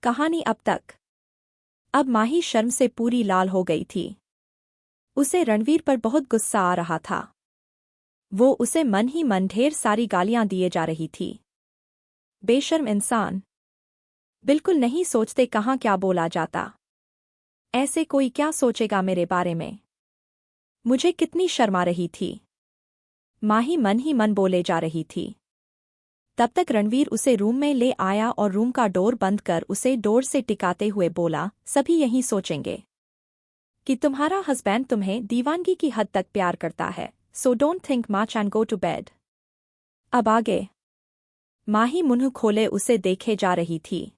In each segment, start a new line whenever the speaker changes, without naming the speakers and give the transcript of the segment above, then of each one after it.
कहानी अब तक। अब माही शर्म से पूरी लाल हो गई थी। उसे रणवीर पर बहुत गुस्सा आ रहा था। वो उसे मन ही मन ढेर सारी गालियां दिए जा रही थी। बेशर्म इंसान, बिल्कुल नहीं सोचते कहाँ क्या बोला जाता। ऐसे कोई क्या सोचेगा मेरे बारे में। मुझे कितनी शर्म आ रही थी। माही मन ही मन बोले जा रही थी। तब तक रणवीर उसे रूम में ले आया और रूम का डोर बंद कर उसे डोर से टिकाते हुए बोला, सभी यही सोचेंगे कि तुम्हारा हस्बैंड तुम्हें दीवानगी की हद तक प्यार करता है, so don't think much and go to bed. अब आगे। माही मुंह खोले उसे देखे जा रही थी।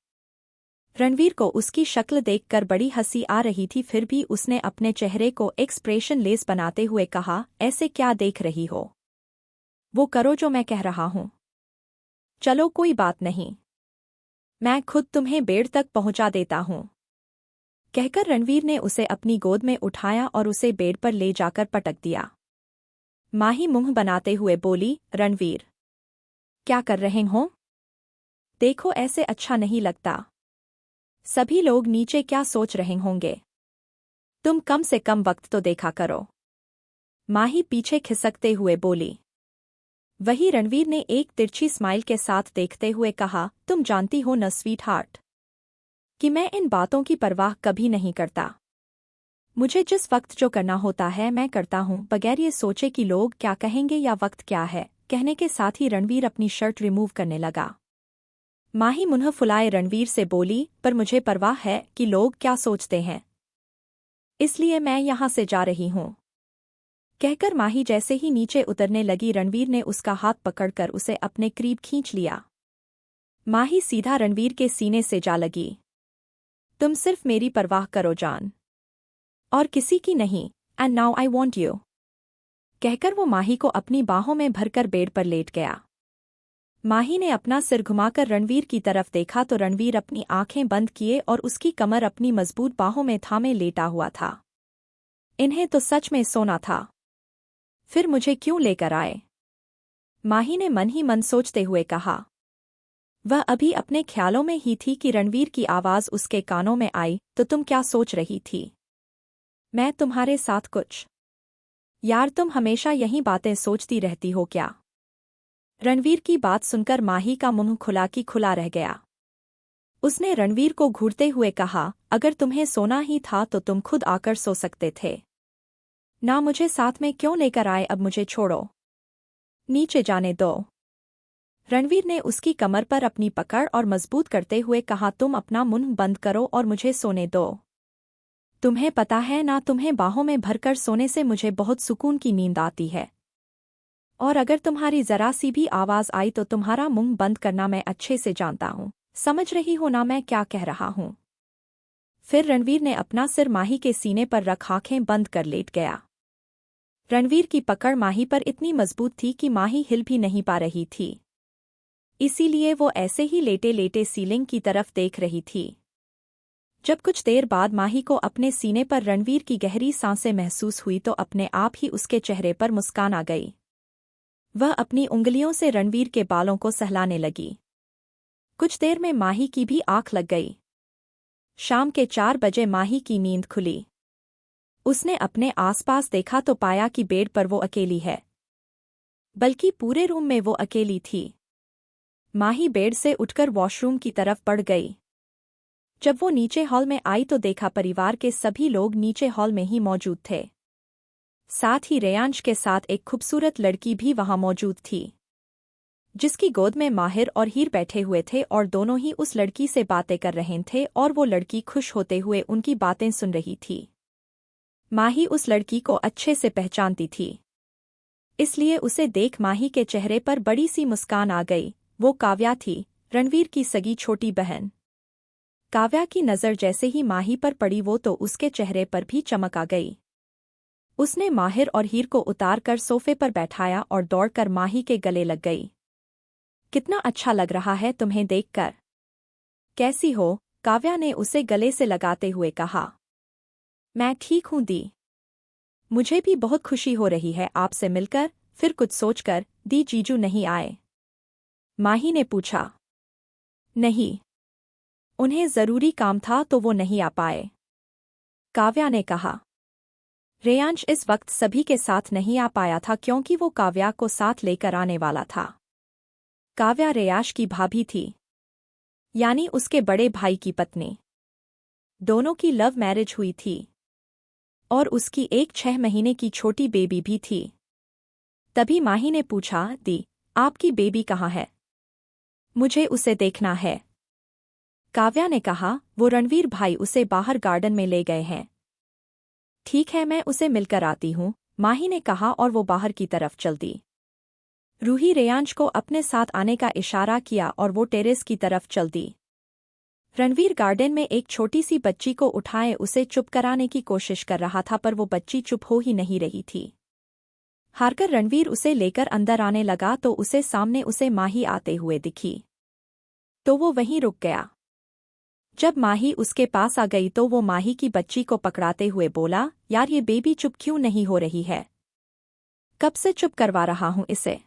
रणवीर को उसकी शक्ल देखकर बड़ी हंसी आ रही थी, फिर भी उसने अपने चेहरे को एक्सप्रेशन लेस बनाते हुए कहा, ऐसे क्या देख रही हो? वो करो जो मैं कह रहा हूं। चलो कोई बात नहीं, मैं खुद तुम्हें बेड तक पहुंचा देता हूं। कहकर रणवीर ने उसे अपनी गोद में उठाया और उसे बेड पर ले जाकर पटक दिया। माही मुंह बनाते हुए बोली, रणवीर क्या कर रहे हो? देखो ऐसे अच्छा नहीं लगता। सभी लोग नीचे क्या सोच रहे होंगे। तुम कम से कम वक्त तो देखा करो। माही पीछे खिसकते हुए बोली। वही रणवीर ने एक तिरछी स्माइल के साथ देखते हुए कहा, तुम जानती हो न स्वीट हार्ट कि मैं इन बातों की परवाह कभी नहीं करता। मुझे जिस वक्त जो करना होता है मैं करता हूं, बगैर ये सोचे कि लोग क्या कहेंगे या वक्त क्या है। कहने के साथ ही रणवीर अपनी शर्ट रिमूव करने लगा। माही मुंह फुलाए रणवीर से बोली, पर मुझे परवाह है कि लोग क्या सोचते हैं, इसलिए मैं यहां से जा रही हूं। कहकर माही जैसे ही नीचे उतरने लगी, रणवीर ने उसका हाथ पकड़कर उसे अपने करीब खींच लिया। माही सीधा रणवीर के सीने से जा लगी। तुम सिर्फ मेरी परवाह करो जान, और किसी की नहीं, and now I want you. कहकर वो माही को अपनी बाहों में भरकर बेड पर लेट गया। माही ने अपना सिर घुमाकर रणवीर की तरफ देखा तो रणवीर अपनी आंखें बंद किए और उसकी कमर अपनी मजबूत बाहों में थामे लेटा हुआ था। इन्हें तो सच में सोना था, फिर मुझे क्यों लेकर आए? माही ने मन ही मन सोचते हुए कहा। वह अभी अपने ख्यालों में ही थी कि रणवीर की आवाज उसके कानों में आई, तो तुम क्या सोच रही थी? मैं तुम्हारे साथ कुछ? यार तुम हमेशा यही बातें सोचती रहती हो क्या? रणवीर की बात सुनकर माही का मुंह खुला की खुला रह गया। उसने रणवीर को घूरते हुए कहा, अगर तुम्हें सोना ही था तो तुम खुद आकर सो सकते थे ना, मुझे साथ में क्यों लेकर आए? अब मुझे छोड़ो, नीचे जाने दो। रणवीर ने उसकी कमर पर अपनी पकड़ और मजबूत करते हुए कहा, तुम अपना मुंह बंद करो और मुझे सोने दो। तुम्हें पता है ना, तुम्हें बाहों में भरकर सोने से मुझे बहुत सुकून की नींद आती है, और अगर तुम्हारी जरा सी भी आवाज आई तो तुम्हारा मुंह बंद करना मैं अच्छे से जानता हूं। समझ रही हो ना मैं क्या कह रहा हूं? फिर रणवीर ने अपना सिर माही के सीने पर रख आंखें बंद कर लेट गया। रणवीर की पकड़ माही पर इतनी मजबूत थी कि माही हिल भी नहीं पा रही थी, इसीलिए वो ऐसे ही लेटे लेटे सीलिंग की तरफ देख रही थी। जब कुछ देर बाद माही को अपने सीने पर रणवीर की गहरी सांसें महसूस हुई तो अपने आप ही उसके चेहरे पर मुस्कान आ गई। वह अपनी उंगलियों से रणवीर के बालों को सहलाने लगी। कुछ देर में माही की भी आंख लग गई। शाम के 4 बजे माही की नींद खुली। उसने अपने आसपास देखा तो पाया कि बेड पर वो अकेली है, बल्कि पूरे रूम में वो अकेली थी। माही बेड से उठकर वॉशरूम की तरफ बढ़ गई। जब वो नीचे हॉल में आई तो देखा परिवार के सभी लोग नीचे हॉल में ही मौजूद थे। साथ ही रेयांश के साथ एक खूबसूरत लड़की भी वहां मौजूद थी, जिसकी गोद में माहिर और हीर बैठे हुए थे और दोनों ही उस लड़की से बातें कर रहे थे और वो लड़की खुश होते हुए उनकी बातें सुन रही थी। माही उस लड़की को अच्छे से पहचानती थी, इसलिए उसे देख माही के चेहरे पर बड़ी सी मुस्कान आ गई। वो काव्या थी, रणवीर की सगी छोटी बहन। काव्या की नज़र जैसे ही माही पर पड़ी वो तो उसके चेहरे पर भी चमक आ गई। उसने माहिर और हीर को उतार कर सोफे पर बैठाया और दौड़कर माही के गले लग गई। कितना अच्छा लग रहा है तुम्हें देखकर। कैसी हो? काव्या ने उसे गले से लगाते हुए कहा। मैं ठीक हूं दी। मुझे भी बहुत खुशी हो रही है आपसे मिलकर। फिर कुछ सोचकर, दी जीजू नहीं आए? माही ने पूछा। नहीं, उन्हें जरूरी काम था तो वो नहीं आ पाए। काव्या ने कहा। रेयांश इस वक्त सभी के साथ नहीं आ पाया था क्योंकि वो काव्या को साथ लेकर आने वाला था। काव्या रेयांश की भाभी थी, यानी उसके बड़े भाई की पत्नी। दोनों की लव मैरिज हुई थी और उसकी एक 6 महीने की छोटी बेबी भी थी। तभी माही ने पूछा, दी, आपकी बेबी कहाँ है? मुझे उसे देखना है। काव्या ने कहा, वो रणवीर भाई उसे बाहर गार्डन में ले गए हैं। ठीक है, मैं उसे मिलकर आती हूँ, माही ने कहा और वो बाहर की तरफ चल दी। रूही रेयांश को अपने साथ आने का इशारा किया और वो टेरेस की तरफ चल दी। रणवीर गार्डन में एक छोटी सी बच्ची को उठाए उसे चुप कराने की कोशिश कर रहा था पर वो बच्ची चुप हो ही नहीं रही थी। हारकर रणवीर उसे लेकर अंदर आने लगा तो उसे सामने उसे माही आते हुए दिखी, तो वो वहीं रुक गया। जब माही उसके पास आ गई तो वो माही की बच्ची को पकड़ाते हुए बोला, यार ये बेबी चुप क्यों नहीं हो रही है? कब से चुप करवा रहा हूँ इसे।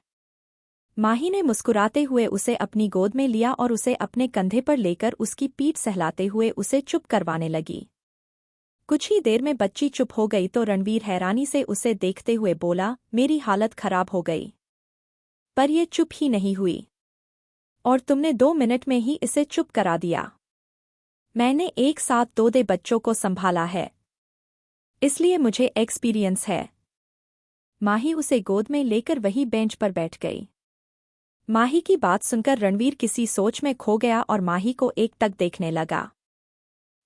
माही ने मुस्कुराते हुए उसे अपनी गोद में लिया और उसे अपने कंधे पर लेकर उसकी पीठ सहलाते हुए उसे चुप करवाने लगी। कुछ ही देर में बच्ची चुप हो गई तो रणवीर हैरानी से उसे देखते हुए बोला, मेरी हालत खराब हो गई। पर ये चुप ही नहीं हुई और तुमने 2 मिनट में ही इसे चुप करा दिया। मैंने एक साथ 2 बच्चों को संभाला है, इसलिए मुझे एक्सपीरियंस है। माही उसे गोद में लेकर वही बेंच पर बैठ गई। माही की बात सुनकर रणवीर किसी सोच में खो गया और माही को एकटक देखने लगा।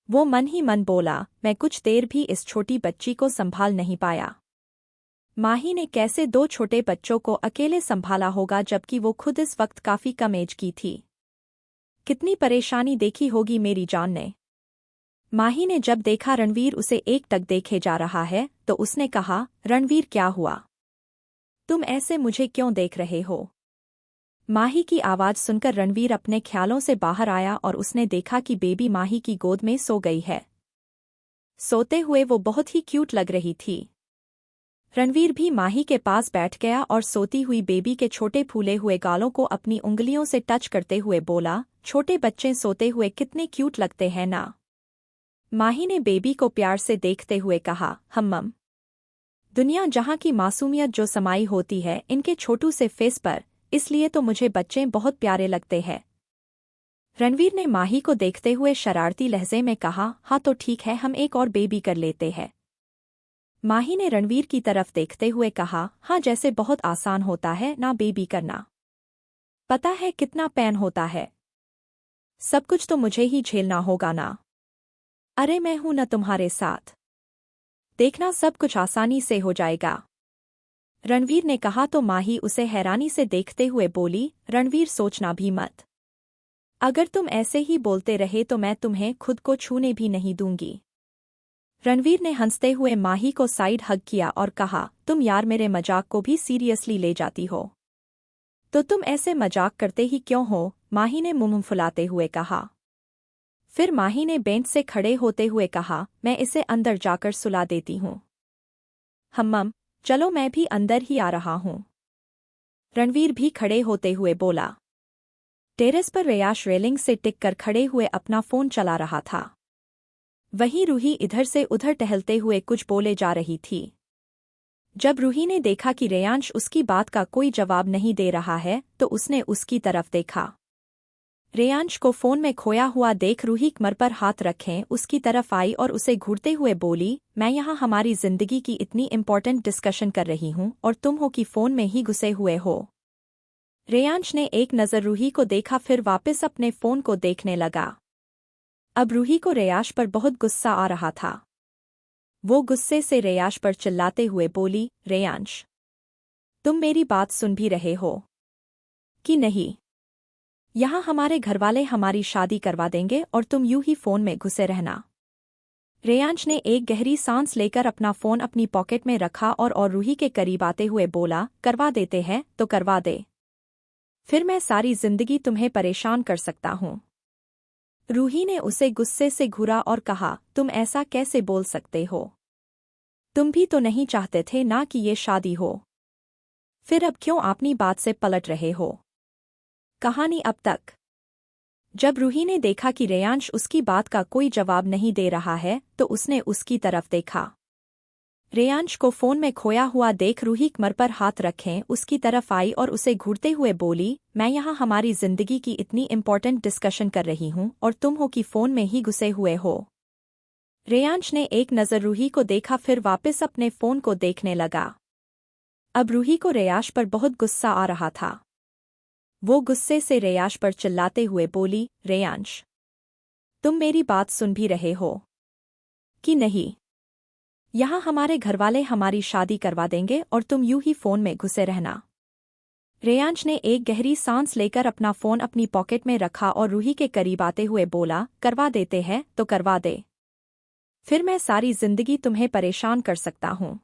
वो मन ही मन बोला, मैं कुछ देर भी इस छोटी बच्ची को संभाल नहीं पाया। माही ने कैसे 2 छोटे बच्चों को अकेले संभाला होगा जबकि वो खुद इस वक्त काफी कम एज की थी। कितनी परेशानी देखी होगी मेरी जान ने। माही ने जब देखा रणवीर उसे एकटक देखे जा रहा है तो उसने कहा, रणवीर क्या हुआ? तुम ऐसे मुझे क्यों देख रहे हो? माही की आवाज सुनकर रणवीर अपने ख्यालों से बाहर आया और उसने देखा कि बेबी माही की गोद में सो गई है। सोते हुए वो बहुत ही क्यूट लग रही थी। रणवीर भी माही के पास बैठ गया और सोती हुई बेबी के छोटे फूले हुए गालों को अपनी उंगलियों से टच करते हुए बोला, छोटे बच्चे सोते हुए कितने क्यूट लगते हैं ना। माही ने बेबी को प्यार से देखते हुए कहा, हम्मम। दुनिया जहाँ की मासूमियत जो समाई होती है इनके छोटू से फेस पर, इसलिए तो मुझे बच्चे बहुत प्यारे लगते हैं। रणवीर ने माही को देखते हुए शरारती लहजे में कहा, हाँ तो ठीक है, हम एक और बेबी कर लेते हैं। माही ने रणवीर की तरफ देखते हुए कहा, हाँ जैसे बहुत आसान होता है ना बेबी करना। पता है कितना पेन होता है। सब कुछ तो मुझे ही झेलना होगा ना। अरे मैं हूं न तुम्हारे साथ। देखना सब कुछ आसानी से हो जाएगा। रणवीर ने कहा तो माही उसे हैरानी से देखते हुए बोली, रणवीर सोचना भी मत। अगर तुम ऐसे ही बोलते रहे तो मैं तुम्हें खुद को छूने भी नहीं दूंगी। रणवीर ने हंसते हुए माही को साइड हग किया और कहा, तुम यार मेरे मजाक को भी सीरियसली ले जाती हो। तो तुम ऐसे मजाक करते ही क्यों हो? माही ने मुंह फुलाते हुए कहा। फिर माही ने बेंच से खड़े होते हुए कहा, मैं इसे अंदर जाकर सुला देती हूँ। हम्मम, चलो मैं भी अंदर ही आ रहा हूँ। रणवीर भी खड़े होते हुए बोला। टेरेस पर रेयाश रेलिंग से टिक कर खड़े हुए अपना फोन चला रहा था। वहीं रूही इधर से उधर टहलते हुए कुछ बोले जा रही थी। जब रूही ने देखा कि रेयांश उसकी बात का कोई जवाब नहीं दे रहा है तो उसने उसकी तरफ देखा। रेयांश को फोन में खोया हुआ देख रूही कमर पर हाथ रखें उसकी तरफ आई और उसे घूरते हुए बोली, मैं यहाँ हमारी जिंदगी की इतनी इम्पोर्टेंट डिस्कशन कर रही हूँ और तुम हो कि फोन में ही घुसे हुए हो। रेयांश ने एक नज़र रूही को देखा फिर वापस अपने फोन को देखने लगा। अब रूही को रेयांश पर बहुत गुस्सा आ रहा था। वो गुस्से से रेयांश पर चिल्लाते हुए बोली, रेयांश, तुम मेरी बात सुन भी रहे हो कि नहीं? यहाँ हमारे घरवाले हमारी शादी करवा देंगे और तुम यूं ही फोन में घुसे रहना। रेयांश ने एक गहरी सांस लेकर अपना फोन अपनी पॉकेट में रखा और रूही के करीब आते हुए बोला, करवा देते हैं तो करवा दे। फिर मैं सारी जिंदगी तुम्हें परेशान कर सकता हूँ। रूही ने उसे गुस्से से घूरा और कहा, तुम ऐसा कैसे बोल सकते हो? तुम भी तो नहीं चाहते थे ना कि ये शादी हो। फिर अब क्यों अपनी बात से पलट रहे हो? कहानी अब तक जब रूही ने देखा कि रेयांश उसकी बात का कोई जवाब नहीं दे रहा है तो उसने उसकी तरफ देखा। रेयांश को फोन में खोया हुआ देख रूही कमर पर हाथ रखें उसकी तरफ आई और उसे घूरते हुए बोली, मैं यहाँ हमारी जिंदगी की इतनी इम्पोर्टेंट डिस्कशन कर रही हूँ और तुम हो कि फोन में ही घुसे हुए हो। रेयांश ने एक नज़र रूही को देखा फिर वापस अपने फोन को देखने लगा। अब रूही को रेयांश पर बहुत गुस्सा आ रहा था। वो गुस्से से रेयांश पर चिल्लाते हुए बोली, रेयांश, तुम मेरी बात सुन भी रहे हो कि नहीं? यहाँ हमारे घरवाले हमारी शादी करवा देंगे और तुम यूं ही फोन में घुसे रहना। रेयांश ने एक गहरी सांस लेकर अपना फोन अपनी पॉकेट में रखा और रूही के करीब आते हुए बोला, करवा देते हैं तो करवा दे, फिर मैं सारी जिंदगी तुम्हें परेशान कर सकता हूँ।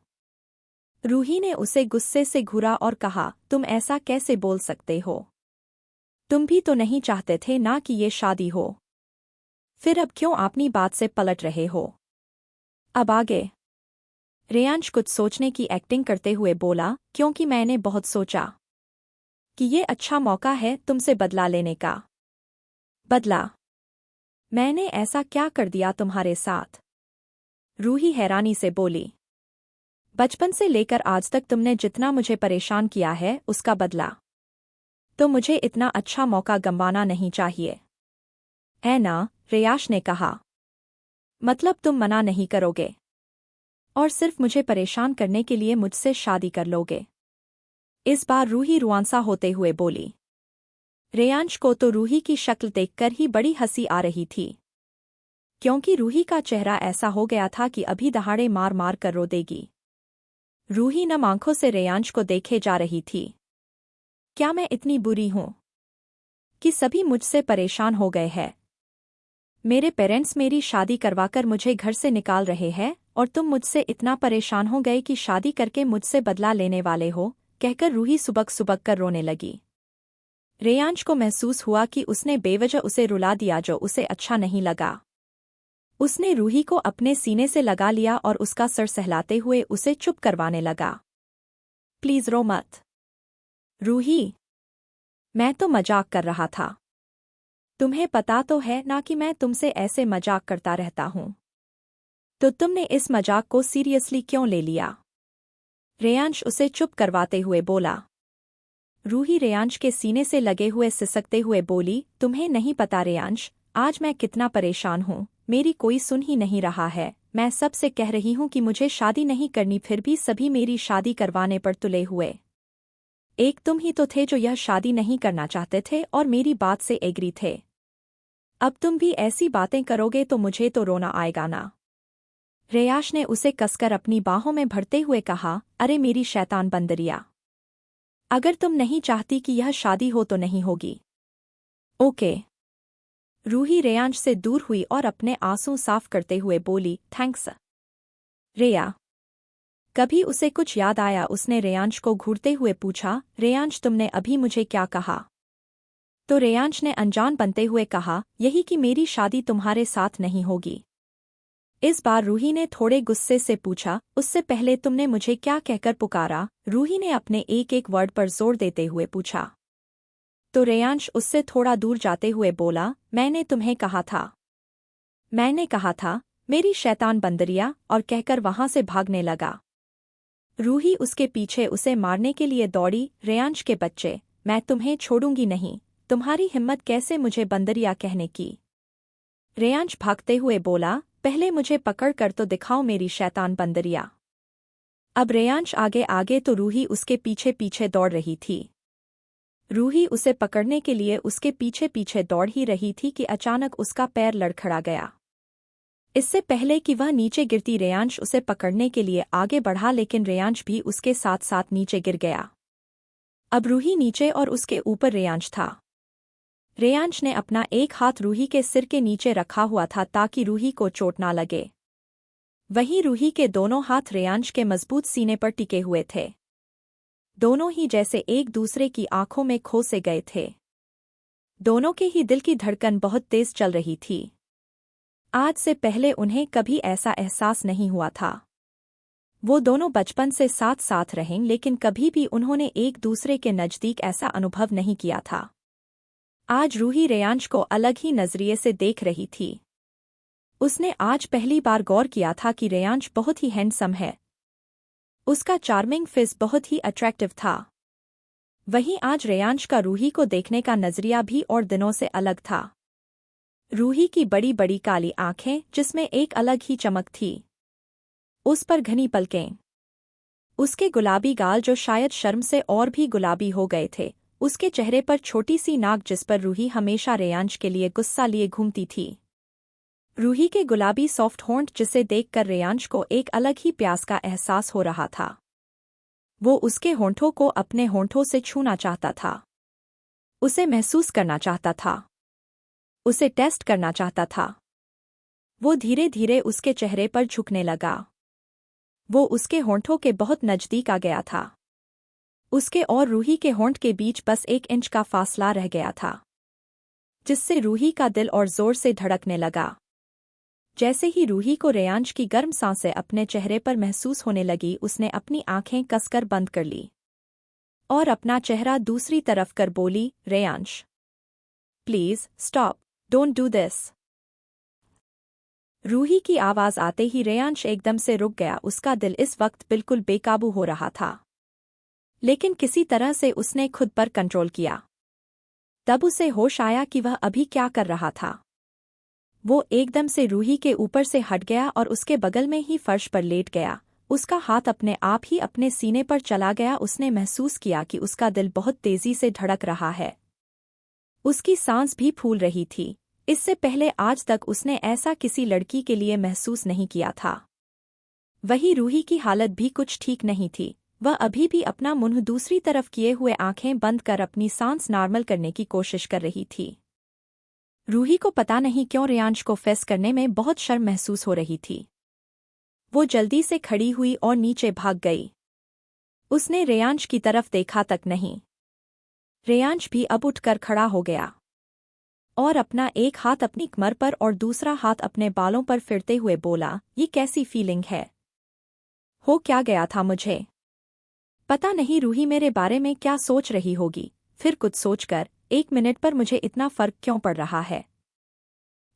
रूही ने उसे गुस्से से घूरा और कहा, तुम ऐसा कैसे बोल सकते हो? तुम भी तो नहीं चाहते थे ना कि ये शादी हो, फिर अब क्यों अपनी बात से पलट रहे हो? अब आगे? रेयांश कुछ सोचने की एक्टिंग करते हुए बोला, क्योंकि मैंने बहुत सोचा कि ये अच्छा मौका है तुमसे बदला लेने का। बदला? मैंने ऐसा क्या कर दिया तुम्हारे साथ? रूही हैरानी से बोली, बचपन से लेकर आज तक तुमने जितना मुझे परेशान किया है उसका बदला। तो मुझे इतना अच्छा मौका गंवाना नहीं चाहिए, है ना? रेयांश ने कहा। मतलब तुम मना नहीं करोगे और सिर्फ मुझे परेशान करने के लिए मुझसे शादी कर लोगे? इस बार रूही रुआंसा होते हुए बोली। रेयांश को तो रूही की शक्ल देखकर ही बड़ी हंसी आ रही थी, क्योंकि रूही का चेहरा ऐसा हो गया था कि अभी दहाड़े मार मार कर रो देगी। रूही नम आंखों से रेयांश को देखे जा रही थी। क्या मैं इतनी बुरी हूं कि सभी मुझसे परेशान हो गए हैं? मेरे पेरेंट्स मेरी शादी करवाकर मुझे घर से निकाल रहे हैं और तुम मुझसे इतना परेशान हो गए कि शादी करके मुझसे बदला लेने वाले हो, कहकर रूही सुबक सुबक कर रोने लगी। रेयांश को महसूस हुआ कि उसने बेवजह उसे रुला दिया जो उसे अच्छा नहीं लगा। उसने रूही को अपने सीने से लगा लिया और उसका सर सहलाते हुए उसे चुप करवाने लगा। प्लीज रो मत रूही, मैं तो मजाक कर रहा था। तुम्हें पता तो है ना कि मैं तुमसे ऐसे मजाक करता रहता हूँ, तो तुमने इस मजाक को सीरियसली क्यों ले लिया? रेयांश उसे चुप करवाते हुए बोला। रूही रेयांश के सीने से लगे हुए सिसकते हुए बोली, तुम्हें नहीं पता रेयांश, आज मैं कितना परेशान हूँ, मेरी कोई सुन ही नहीं रहा है। मैं सबसे कह रही हूँ कि मुझे शादी नहीं करनी, फिर भी सभी मेरी शादी करवाने पर तुले हुए। एक तुम ही तो थे जो यह शादी नहीं करना चाहते थे और मेरी बात से एग्री थे। अब तुम भी ऐसी बातें करोगे तो मुझे तो रोना आएगा ना? रेयांश ने उसे कसकर अपनी बाहों में भरते हुए कहा, अरे मेरी शैतान बंदरिया, अगर तुम नहीं चाहती कि यह शादी हो तो नहीं होगी। ओके। रूही रेयांश से दूर हुई और अपने आंसू साफ करते हुए बोली, थैंक्स रेया। कभी उसे कुछ याद आया, उसने रेयांश को घूरते हुए पूछा, रेयांश तुमने अभी मुझे क्या कहा? तो रेयांश ने अनजान बनते हुए कहा, यही कि मेरी शादी तुम्हारे साथ नहीं होगी। इस बार रूही ने थोड़े गुस्से से पूछा, उससे पहले तुमने मुझे क्या कहकर पुकारा? रूही ने अपने एक एक वर्ड पर जोर देते हुए पूछा। तो रेयांश उससे थोड़ा दूर जाते हुए बोला, मैंने तुम्हें कहा था। मैंने कहा था, मेरी शैतान बंदरिया, और कहकर वहां से भागने लगा। रूही उसके पीछे उसे मारने के लिए दौड़ी। रेयांश के बच्चे, मैं तुम्हें छोड़ूंगी नहीं, तुम्हारी हिम्मत कैसे मुझे बंदरिया कहने की? रेयांश भागते हुए बोला, पहले मुझे पकड़ कर तो दिखाओ मेरी शैतान बंदरिया। अब रेयांश आगे आगे तो रूही उसके पीछे पीछे दौड़ रही थी। रूही उसे पकड़ने के लिए उसके पीछे पीछे दौड़ ही रही थी कि अचानक उसका पैर लड़खड़ा गया। इससे पहले कि वह नीचे गिरती रेयांश उसे पकड़ने के लिए आगे बढ़ा, लेकिन रेयांश भी उसके साथ साथ नीचे गिर गया। अब रूही नीचे और उसके ऊपर रेयांश था। रेयांश ने अपना एक हाथ रूही के सिर के नीचे रखा हुआ था ताकि रूही को चोट ना लगे। वहीं रूही के दोनों हाथ रेयांश के मजबूत सीने पर टिके हुए थे। दोनों ही जैसे एक दूसरे की आंखों में खो से गए थे। दोनों के ही दिल की धड़कन बहुत तेज चल रही थी। आज से पहले उन्हें कभी ऐसा एहसास नहीं हुआ था। वो दोनों बचपन से साथ साथ रहें, लेकिन कभी भी उन्होंने एक दूसरे के नज़दीक ऐसा अनुभव नहीं किया था। आज रूही रेयांश को अलग ही नजरिए से देख रही थी। उसने आज पहली बार गौर किया था कि रेयांश बहुत ही हैंडसम है। उसका चार्मिंग फेस बहुत ही अट्रैक्टिव था। वहीं आज रेयांश का रूही को देखने का नजरिया भी और दिनों से अलग था। रूही की बड़ी बड़ी काली आंखें जिसमें एक अलग ही चमक थी। उस पर घनी पलकें। उसके गुलाबी गाल जो शायद शर्म से और भी गुलाबी हो गए थे। उसके चेहरे पर छोटी सी नाक जिस पर रूही हमेशा रेयांश के लिए गुस्सा लिए घूमती थी। रूही के गुलाबी सॉफ्ट होंठ जिसे देखकर रेयांश को एक अलग ही प्यास का एहसास हो रहा था। वो उसके होंठों को अपने होंठों से छूना चाहता था। उसे महसूस करना चाहता था। उसे टेस्ट करना चाहता था। वो धीरे धीरे उसके चेहरे पर झुकने लगा। वो उसके होंठों के बहुत नजदीक आ गया था। उसके और रूही के होंठ के बीच बस 1 इंच का फासला रह गया था, जिससे रूही का दिल और जोर से धड़कने लगा। जैसे ही रूही को रेयांश की गर्म सांसें अपने चेहरे पर महसूस होने लगी, उसने अपनी आंखें कसकर बंद कर ली और अपना चेहरा दूसरी तरफ कर बोली, Reyansh, please stop, don't do this. Ruhi की आवाज आते ही रेयांश एकदम से रुक गया। उसका दिल इस वक्त बिल्कुल बेकाबू हो रहा था, लेकिन किसी तरह से उसने खुद पर कंट्रोल किया। तब उसे होश आया कि वह अभी क्या कर रहा था। वो एकदम से रूही के ऊपर से हट गया और उसके बगल में ही फर्श पर लेट गया। उसका हाथ अपने आप ही अपने सीने पर चला गया। उसने महसूस किया कि उसका दिल बहुत तेजी से धड़क रहा है। उसकी सांस भी फूल रही थी। इससे पहले आज तक उसने ऐसा किसी लड़की के लिए महसूस नहीं किया था। वही रूही की हालत भी कुछ ठीक नहीं थी। वह अभी भी अपना मुंह दूसरी तरफ किए हुए आंखें बंद कर अपनी सांस नॉर्मल करने की कोशिश कर रही थी। रूही को पता नहीं क्यों रेयांश को फेस करने में बहुत शर्म महसूस हो रही थी। वो जल्दी से खड़ी हुई और नीचे भाग गई। उसने रेयांश की तरफ देखा तक नहीं। रेयांश भी अब उठकर खड़ा हो गया और अपना एक हाथ अपनी कमर पर और दूसरा हाथ अपने बालों पर फिरते हुए बोला, ये कैसी फीलिंग है? हो क्या गया था मुझे? पता नहीं रूही मेरे बारे में क्या सोच रही होगी। फिर कुछ सोचकर 1 मिनट पर मुझे इतना फर्क क्यों पड़ रहा है?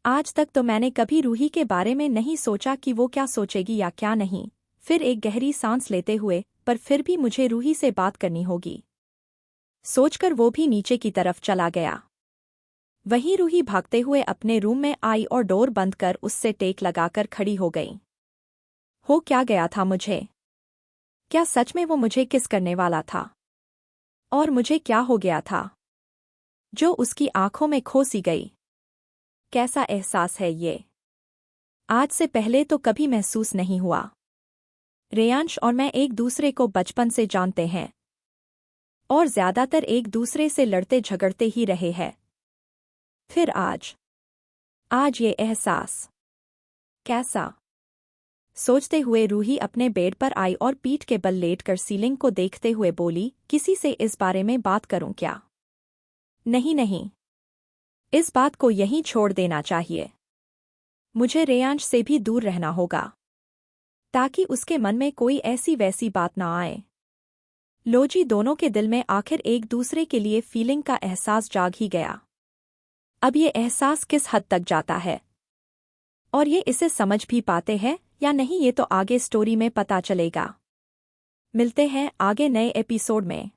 आज तक तो मैंने कभी रूही के बारे में नहीं सोचा कि वो क्या सोचेगी या क्या नहीं। फिर एक गहरी सांस लेते हुए, पर फिर भी मुझे रूही से बात करनी होगी सोचकर वो भी नीचे की तरफ चला गया। वहीं रूही भागते हुए अपने रूम में आई और डोर बंद कर उससे टेक लगाकर खड़ी हो गई। हो क्या गया था मुझे? क्या सच में वो मुझे किस करने वाला था? और मुझे क्या हो गया था जो उसकी आंखों में खो सी गई? कैसा एहसास है ये? आज से पहले तो कभी महसूस नहीं हुआ। रेयांश और मैं एक दूसरे को बचपन से जानते हैं और ज्यादातर एक दूसरे से लड़ते झगड़ते ही रहे हैं। फिर आज ये एहसास कैसा? सोचते हुए रूही अपने बेड पर आई और पीठ के बल लेटकर सीलिंग को देखते हुए बोली, किसी से इस बारे में बात करूं क्या? नहीं नहीं, इस बात को यहीं छोड़ देना चाहिए। मुझे रेयांश से भी दूर रहना होगा ताकि उसके मन में कोई ऐसी वैसी बात ना आए। लोजी दोनों के दिल में आखिर एक दूसरे के लिए फीलिंग का एहसास जाग ही गया। अब ये एहसास किस हद तक जाता है और ये इसे समझ भी पाते हैं या नहीं, ये तो आगे स्टोरी में पता चलेगा। मिलते हैं आगे नए एपिसोड में।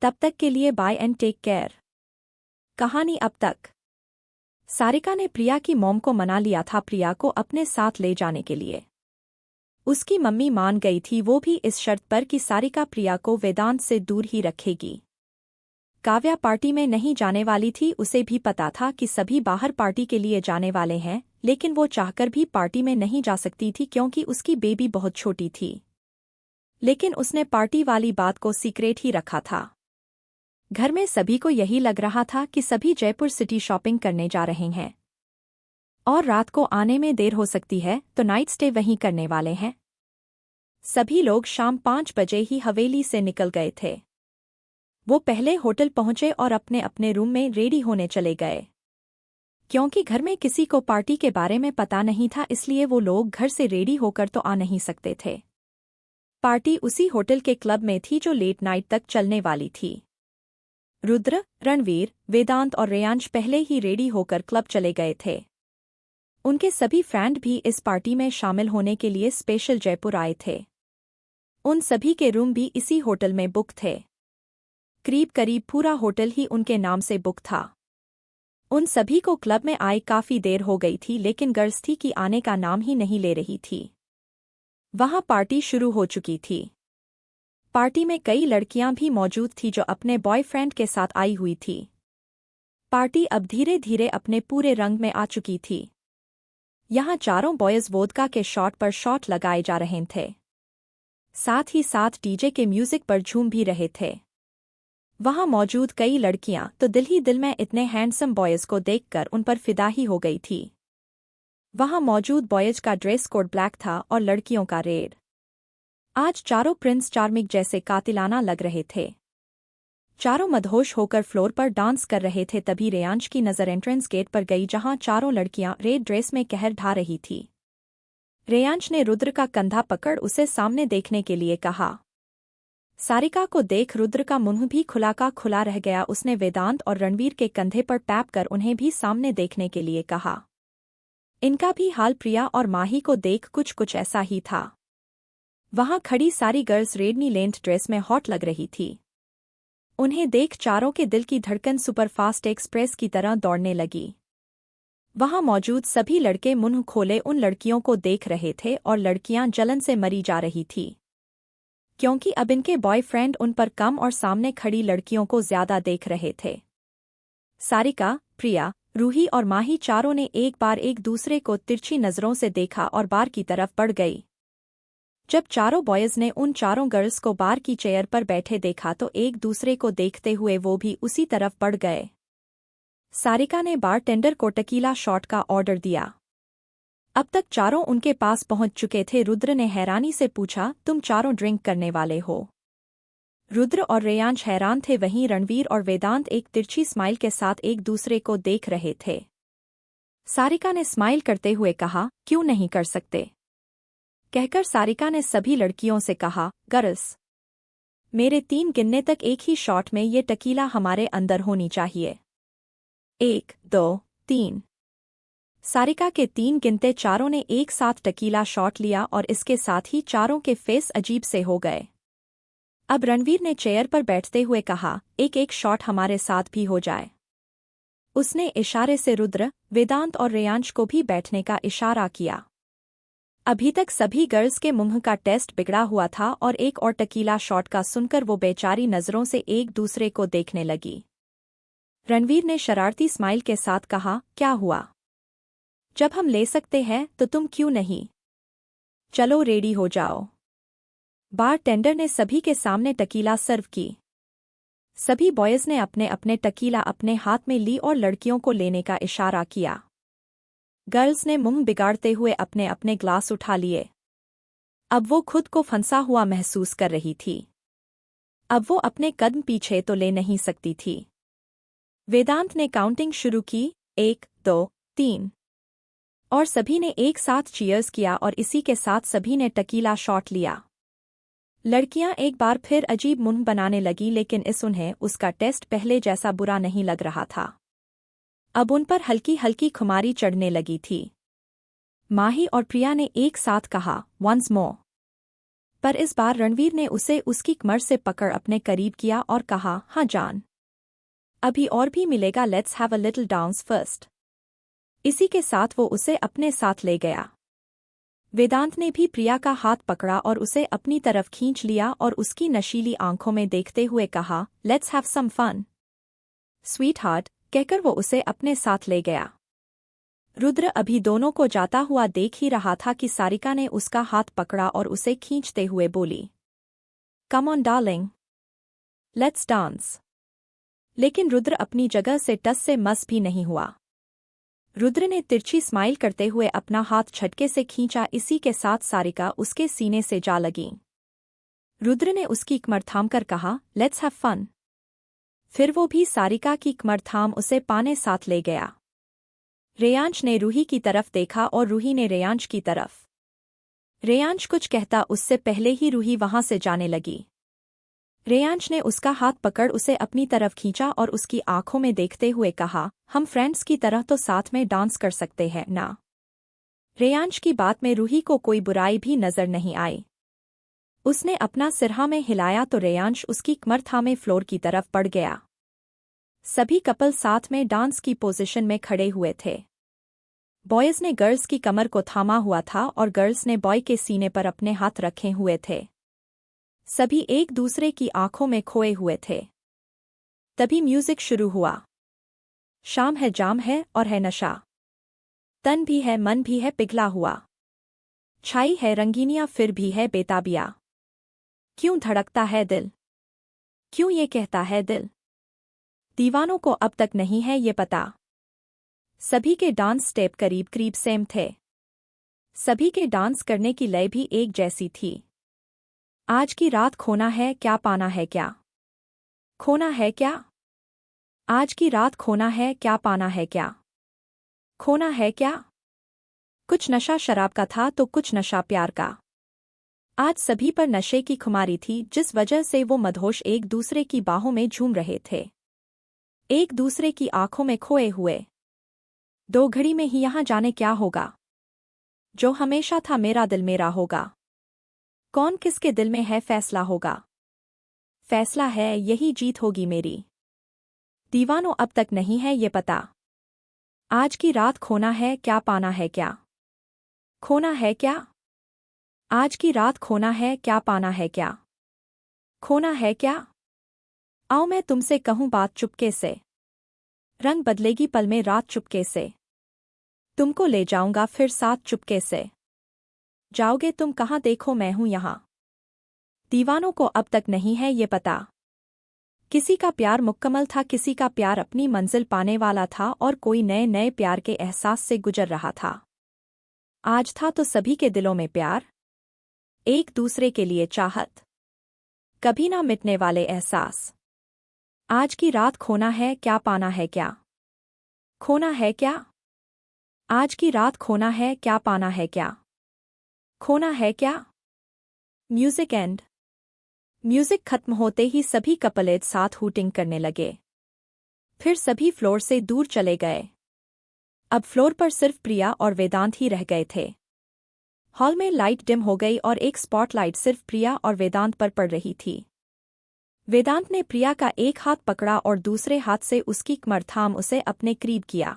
तब तक के लिए बाय एंड टेक केयर। कहानी अब तक। सारिका ने प्रिया की मॉम को मना लिया था प्रिया को अपने साथ ले जाने के लिए। उसकी मम्मी मान गई थी, वो भी इस शर्त पर कि सारिका प्रिया को वेदांत से दूर ही रखेगी। काव्या पार्टी में नहीं जाने वाली थी। उसे भी पता था कि सभी बाहर पार्टी के लिए जाने वाले हैं, लेकिन वो चाहकर भी पार्टी में नहीं जा सकती थी क्योंकि उसकी बेबी बहुत छोटी थी। लेकिन उसने पार्टी वाली बात को सीक्रेट ही रखा था। घर में सभी को यही लग रहा था कि सभी जयपुर सिटी शॉपिंग करने जा रहे हैं और रात को आने में देर हो सकती है, तो नाइट स्टे वहीं करने वाले हैं। सभी लोग शाम 5 बजे ही हवेली से निकल गए थे। वो पहले होटल पहुंचे और अपने अपने रूम में रेडी होने चले गए। क्योंकि घर में किसी को पार्टी के बारे में पता नहीं था, इसलिए वो लोग घर से रेडी होकर तो आ नहीं सकते थे। पार्टी उसी होटल के क्लब में थी जो लेट नाइट तक चलने वाली थी। रुद्र, रणवीर, वेदांत और रेयांश पहले ही रेडी होकर क्लब चले गए थे। उनके सभी फ्रेंड भी इस पार्टी में शामिल होने के लिए स्पेशल जयपुर आए थे। उन सभी के रूम भी इसी होटल में बुक थे। करीब करीब पूरा होटल ही उनके नाम से बुक था। उन सभी को क्लब में आए काफी देर हो गई थी, लेकिन गर्ल्स थी कि आने का नाम ही नहीं ले रही थी। वहां पार्टी शुरू हो चुकी थी। पार्टी में कई लड़कियां भी मौजूद थी जो अपने बॉयफ्रेंड के साथ आई हुई थी। पार्टी अब धीरे धीरे अपने पूरे रंग में आ चुकी थी। यहाँ चारों बॉयज वोदका के शॉट पर शॉट लगाए जा रहे थे। साथ ही साथ डीजे के म्यूजिक पर झूम भी रहे थे। वहां मौजूद कई लड़कियां तो दिल ही दिल में इतने हैंडसम बॉयज को देखकर उन पर फिदा ही हो गई थी। वहां मौजूद बॉयज का ड्रेस कोड ब्लैक था और लड़कियों का रेड। आज चारों प्रिंस चार्मिंग जैसे कातिलाना लग रहे थे। चारों मदहोश होकर फ्लोर पर डांस कर रहे थे। तभी रेयांश की नज़र एंट्रेंस गेट पर गई, जहां चारों लड़कियां रेड ड्रेस में कहर ढा रही थी। रेयांश ने रुद्र का कंधा पकड़ उसे सामने देखने के लिए कहा। सारिका को देख रुद्र का मुंह भी खुला का खुला रह गया। उसने वेदांत और रणवीर के कंधे पर टैप कर उन्हें भी सामने देखने के लिए कहा। इनका भी हाल प्रिया और माही को देख कुछ ऐसा ही था। वहां खड़ी सारी गर्ल्स रेडनी लेंथ ड्रेस में हॉट लग रही थी। उन्हें देख चारों के दिल की धड़कन सुपरफास्ट एक्सप्रेस की तरह दौड़ने लगी। वहां मौजूद सभी लड़के मुंह खोले उन लड़कियों को देख रहे थे और लड़कियां जलन से मरी जा रही थी, क्योंकि अब इनके बॉयफ्रेंड उन पर कम और सामने खड़ी लड़कियों को ज्यादा देख रहे थे। सारिका, प्रिया, रूही और माही चारों ने एक बार एक दूसरे को तिरछी नजरों से देखा और बार की तरफ बढ़ गई। जब चारों बॉयज ने उन चारों गर्ल्स को बार की चेयर पर बैठे देखा तो एक दूसरे को देखते हुए वो भी उसी तरफ बढ़ गए। सारिका ने बारटेंडर को टकीला शॉट का ऑर्डर दिया। अब तक चारों उनके पास पहुंच चुके थे। रुद्र ने हैरानी से पूछा, तुम चारों ड्रिंक करने वाले हो? रुद्र और रेयांश हैरान थे। वहीं रणवीर और वेदांत एक तिरछी स्माइल के साथ एक दूसरे को देख रहे थे। सारिका ने स्माइल करते हुए कहा, क्यों नहीं कर सकते? कहकर सारिका ने सभी लड़कियों से कहा, गर्ल्स, मेरे 3 गिनने तक एक ही शॉट में ये टकीला हमारे अंदर होनी चाहिए। 1, 2, 3। सारिका के 3 गिनते चारों ने एक साथ टकीला शॉट लिया और इसके साथ ही चारों के फेस अजीब से हो गए। अब रणवीर ने चेयर पर बैठते हुए कहा, एक एक शॉट हमारे साथ भी हो जाए। उसने इशारे से रुद्र, वेदांत और रेयांश को भी बैठने का इशारा किया। अभी तक सभी गर्ल्स के मुंह का टेस्ट बिगड़ा हुआ था और एक और टकीला शॉट का सुनकर वो बेचारी नजरों से एक दूसरे को देखने लगी। रणवीर ने शरारती स्माइल के साथ कहा, क्या हुआ? जब हम ले सकते हैं तो तुम क्यों नहीं? चलो रेडी हो जाओ। बारटेंडर ने सभी के सामने टकीला सर्व की। सभी बॉयज ने अपने अपने टकीला अपने हाथ में ली और लड़कियों को लेने का इशारा किया। गर्ल्स ने मुंह बिगाड़ते हुए अपने अपने ग्लास उठा लिए। अब वो खुद को फंसा हुआ महसूस कर रही थी। अब वो अपने कदम पीछे तो ले नहीं सकती थी। वेदांत ने काउंटिंग शुरू की, 1, 2, 3। और सभी ने एक साथ चीयर्स किया और इसी के साथ सभी ने टकीला शॉट लिया। लड़कियां एक बार फिर अजीब मुंह बनाने लगी, लेकिन उन्हें उसका टेस्ट पहले जैसा बुरा नहीं लग रहा था। अब उन पर हल्की हल्की खुमारी चढ़ने लगी थी। माही और प्रिया ने एक साथ कहा, वंस मोर। पर इस बार रणवीर ने उसे उसकी कमर से पकड़ अपने करीब किया और कहा, हाँ जान, अभी और भी मिलेगा, let's have a little dance first. इसी के साथ वो उसे अपने साथ ले गया। वेदांत ने भी प्रिया का हाथ पकड़ा और उसे अपनी तरफ खींच लिया और उसकी नशीली आंखों में देखते हुए कहा, let's have some fun sweetheart, कहकर वो उसे अपने साथ ले गया। रुद्र अभी दोनों को जाता हुआ देख ही रहा था कि सारिका ने उसका हाथ पकड़ा और उसे खींचते हुए बोली, come on darling, let's dance. लेकिन रुद्र अपनी जगह से टस से मस भी नहीं हुआ। रुद्र ने तिरछी स्माइल करते हुए अपना हाथ झटके से खींचा। इसी के साथ सारिका उसके सीने से जा लगी। रुद्र ने उसकी कमर थामकर कहा, लेट्स हैव फन। फिर वो भी सारिका की कमर थाम उसे पाने साथ ले गया। रेयांश ने रूही की तरफ देखा और रूही ने रेयांश की तरफ। रेयांश कुछ कहता उससे पहले ही रूही वहां से जाने लगी। रेयांश ने उसका हाथ पकड़ उसे अपनी तरफ खींचा और उसकी आंखों में देखते हुए कहा, हम फ्रेंड्स की तरह तो साथ में डांस कर सकते हैं ना। रेयांश की बात में रूही को कोई बुराई भी नजर नहीं आई। उसने अपना सिरहा में हिलाया तो रेयांश उसकी कमर थामे फ्लोर की तरफ बढ़ गया। सभी कपल साथ में डांस की पोजीशन में खड़े हुए थे। बॉयज ने गर्ल्स की कमर को थामा हुआ था और गर्ल्स ने बॉय के सीने पर अपने हाथ रखे हुए थे। सभी एक दूसरे की आंखों में खोए हुए थे। तभी म्यूजिक शुरू हुआ। शाम है, जाम है और है नशा। तन भी है, मन भी है पिघला हुआ। छाई है रंगीनियां फिर भी है बेताबिया। क्यों धड़कता है दिल, क्यों ये कहता है दिल। दीवानों को अब तक नहीं है ये पता। सभी के डांस स्टेप करीब करीब सेम थे। सभी के डांस करने की लय भी एक जैसी थी। आज की रात खोना है क्या पाना है क्या, खोना है क्या। आज की रात खोना है क्या पाना है क्या, खोना है क्या। कुछ नशा शराब का था तो कुछ नशा प्यार का। आज सभी पर नशे की खुमारी थी जिस वजह से वो मदहोश एक दूसरे की बाहों में झूम रहे थे, एक दूसरे की आंखों में खोए हुए। 2 घड़ी में ही यहाँ जाने क्या होगा। जो हमेशा था मेरा दिल मेरा होगा। कौन किसके दिल में है फैसला होगा। फैसला है यही जीत होगी मेरी। दीवानों अब तक नहीं है ये पता। आज की रात खोना है क्या पाना है क्या, खोना है क्या। आज की रात खोना है क्या पाना है क्या, खोना है क्या। आओ मैं तुमसे कहूँ बात चुपके से। रंग बदलेगी पल में रात चुपके से। तुमको ले जाऊंगा फिर साथ चुपके से। जाओगे तुम कहाँ देखो मैं हूं यहाँ। दीवानों को अब तक नहीं है ये पता। किसी का प्यार मुकम्मल था, किसी का प्यार अपनी मंजिल पाने वाला था और कोई नए नए प्यार के एहसास से गुजर रहा था। आज था तो सभी के दिलों में प्यार, एक दूसरे के लिए चाहत, कभी ना मिटने वाले एहसास। आज की रात खोना है क्या पाना है क्या, खोना है क्या। आज की रात खोना है क्या पाना है क्या, खोना है क्या। Music and. म्यूजिक खत्म होते ही सभी कपल एक साथ हूटिंग करने लगे। फिर सभी फ्लोर से दूर चले गए। अब फ्लोर पर सिर्फ प्रिया और वेदांत ही रह गए थे। हॉल में लाइट डिम हो गई और एक स्पॉटलाइट सिर्फ प्रिया और वेदांत पर पड़ रही थी। वेदांत ने प्रिया का एक हाथ पकड़ा और दूसरे हाथ से उसकी कमर थाम उसे अपने करीब किया।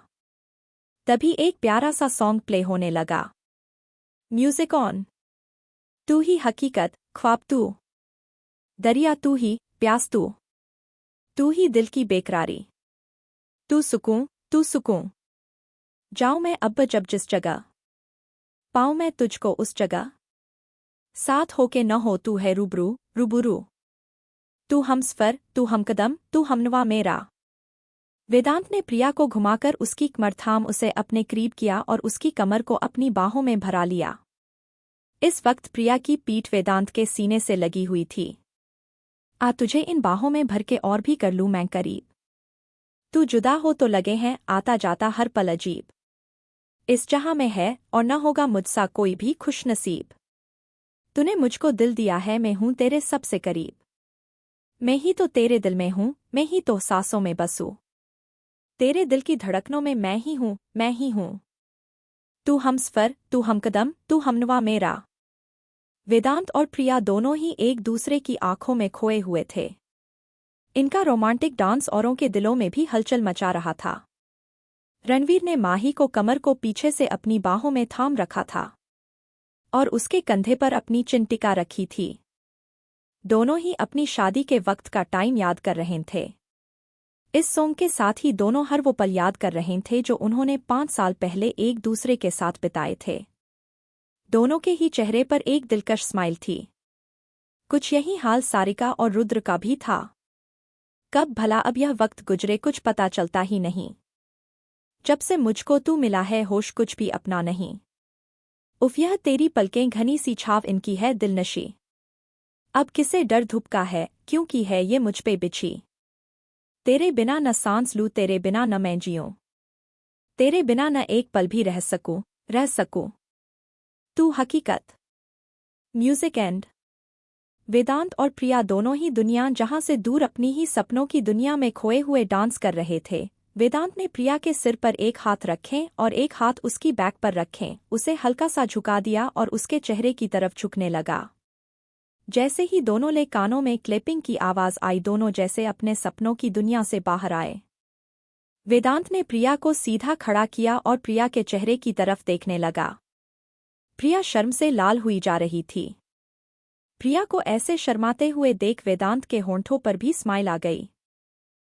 तभी एक प्यारा सा सॉन्ग प्ले होने लगा। Music on. तू ही हकीकत, ख्वाब तू, दरिया तू ही, प्यास तू ही दिल की बेकरारी, तू सुकून, तू सुकून। जाऊं मैं अब जब जिस जगह, पाऊं मैं तुझको उस जगह। साथ होके न हो तू है रूबरू रूबरू। तू हमसफर, तू हमकदम, तू हमनवा मेरा। वेदांत ने प्रिया को घुमाकर उसकी कमर थाम उसे अपने करीब किया और उसकी कमर को अपनी बाहों में भरा लिया। इस वक्त प्रिया की पीठ वेदांत के सीने से लगी हुई थी। आ तुझे इन बाहों में भर के और भी कर लूं मैं करीब। तू जुदा हो तो लगे हैं आता जाता हर पल अजीब। इस जहां में है और न होगा मुझसा कोई भी खुशनसीब। तूने मुझको दिल दिया है मैं हूं तेरे सबसे करीब। मैं ही तो तेरे दिल में हूं, मैं ही तो सांसों में बसूं। तेरे दिल की धड़कनों में मैं ही हूं, मैं ही हूं। तू हमसफर, तू हमकदम, तू हमनवा मेरा। वेदांत और प्रिया दोनों ही एक दूसरे की आंखों में खोए हुए थे। इनका रोमांटिक डांस औरों के दिलों में भी हलचल मचा रहा था। रणवीर ने माही को कमर को पीछे से अपनी बाहों में थाम रखा था और उसके कंधे पर अपनी चिंटिका रखी थी। दोनों ही अपनी शादी के वक्त का टाइम याद कर रहे थे। इस सॉन्ग के साथ ही दोनों हर वो पल याद कर रहे थे जो उन्होंने 5 साल पहले एक दूसरे के साथ बिताए थे। दोनों के ही चेहरे पर एक दिलकश स्माइल थी। कुछ यही हाल सारिका और रुद्र का भी था। कब भला अब यह वक्त गुजरे कुछ पता चलता ही नहीं। जब से मुझको तू मिला है होश कुछ भी अपना नहीं। उफ यह तेरी पलकें घनी सी छाव इनकी है दिलनशी। अब किसे डर धूप का है क्योंकि है ये मुझ पे बिछी। तेरे बिना न सांस लूं तेरे बिना न मैं जीऊं। तेरे बिना न एक पल भी रह सकूं। तू हकीकत। Music and. वेदांत और प्रिया दोनों ही दुनिया जहां से दूर अपनी ही सपनों की दुनिया में खोए हुए डांस कर रहे थे। वेदांत ने प्रिया के सिर पर एक हाथ रखें और एक हाथ उसकी बैक पर रखें, उसे हल्का सा झुका दिया और उसके चेहरे की तरफ झुकने लगा। जैसे ही दोनों ले कानों में क्लिपिंग की आवाज आई, दोनों जैसे अपने सपनों की दुनिया से बाहर आए। वेदांत ने प्रिया को सीधा खड़ा किया और प्रिया के चेहरे की तरफ देखने लगा। प्रिया शर्म से लाल हुई जा रही थी। प्रिया को ऐसे शर्माते हुए देख वेदांत के होंठों पर भी स्माइल आ गई।